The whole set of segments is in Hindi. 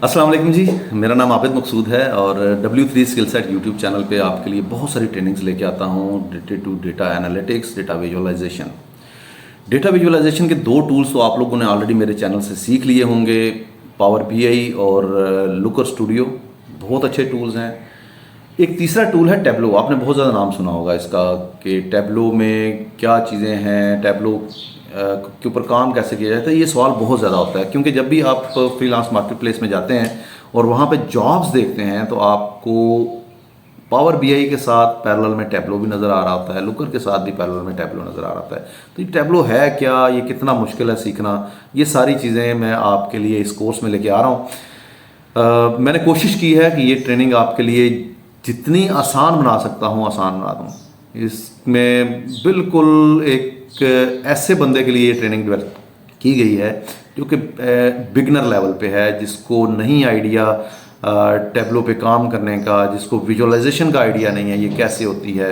अस्सलाम वालेकुम जी। मेरा नाम आबिद मकसूद है और W3 skill set YouTube channel पे आपके लिए बहुत सारी ट्रेनिंग्स लेके आता हूँ related to data analytics, data visualisation. Data visualisation के दो टूल्स तो आप लोगों ने ऑलरेडी मेरे चैनल से सीख लिए होंगे, पावर BI और लुकर स्टूडियो। बहुत अच्छे टूल्स हैं। एक तीसरा टूल है टैब्लो। आपने बहुत ज़्यादा नाम सुना होगा इसका कि टैब्लो में क्या चीज़ें हैं, टैब्लो के ऊपर काम कैसे किया जाता है। ये सवाल बहुत ज़्यादा होता है क्योंकि जब भी आप फ्रीलांस मार्केट प्लेस में जाते हैं और वहाँ पे जॉब्स देखते हैं तो आपको पावर BI के साथ पैरेलल में टैब्लो भी नज़र आ रहा होता है, लुकर के साथ भी पैरेलल में टैब्लो नज़र आ रहा होता है। तो ये टैब्लो है क्या, ये कितना मुश्किल है सीखना, ये सारी चीज़ें मैं आपके लिए इस कोर्स में लेके आ रहा हूँ। मैंने कोशिश की है कि ये ट्रेनिंग आपके लिए जितनी आसान बना सकता हूँ आसान बना दूँ। इसमें बिल्कुल एक ऐसे बंदे के लिए ये ट्रेनिंग डेवलप की गई है जो कि बिगनर लेवल पे है, जिसको नहीं आइडिया टैब्लो पे काम करने का, जिसको विजुअलाइजेशन का आइडिया नहीं है ये कैसे होती है।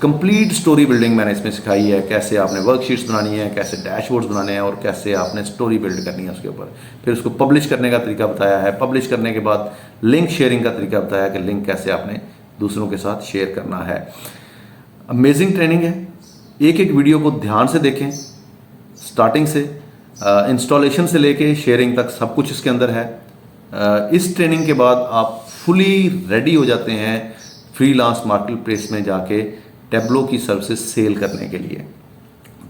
कंप्लीट स्टोरी बिल्डिंग मैंने इसमें सिखाई है, कैसे आपने वर्कशीट्स बनानी है, कैसे डैशबोर्ड्स बनाने हैं और कैसे आपने स्टोरी बिल्ड करनी है उसके ऊपर। फिर उसको पब्लिश करने का तरीका बताया है, पब्लिश करने के बाद लिंक शेयरिंग का तरीका बताया कि लिंक कैसे आपने दूसरों के साथ शेयर करना है। अमेजिंग ट्रेनिंग है। एक एक वीडियो को ध्यान से देखें, स्टार्टिंग से इंस्टॉलेशन से लेके शेयरिंग तक सब कुछ इसके अंदर है। इस ट्रेनिंग के बाद आप फुली रेडी हो जाते हैं फ्रीलांस मार्केट प्लेस में जाके टैब्लो की सर्विसेज सेल करने के लिए।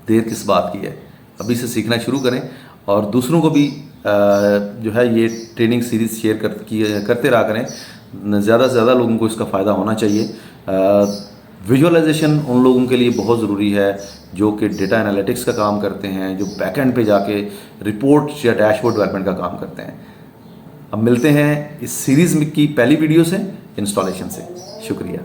देर किस बात की है, अभी से सीखना शुरू करें और दूसरों को भी जो है ये ट्रेनिंग सीरीज शेयर करते रहा करें। ज़्यादा से ज़्यादा लोगों को इसका फ़ायदा होना चाहिए। विजुअलाइजेशन उन लोगों के लिए बहुत ज़रूरी है जो कि डेटा एनालिटिक्स का काम करते हैं, जो बैकएंड पे जाके रिपोर्ट या डैशबोर्ड डेवलपमेंट का काम करते हैं। अब मिलते हैं इस सीरीज़ की पहली वीडियो से, इंस्टॉलेशन से। शुक्रिया।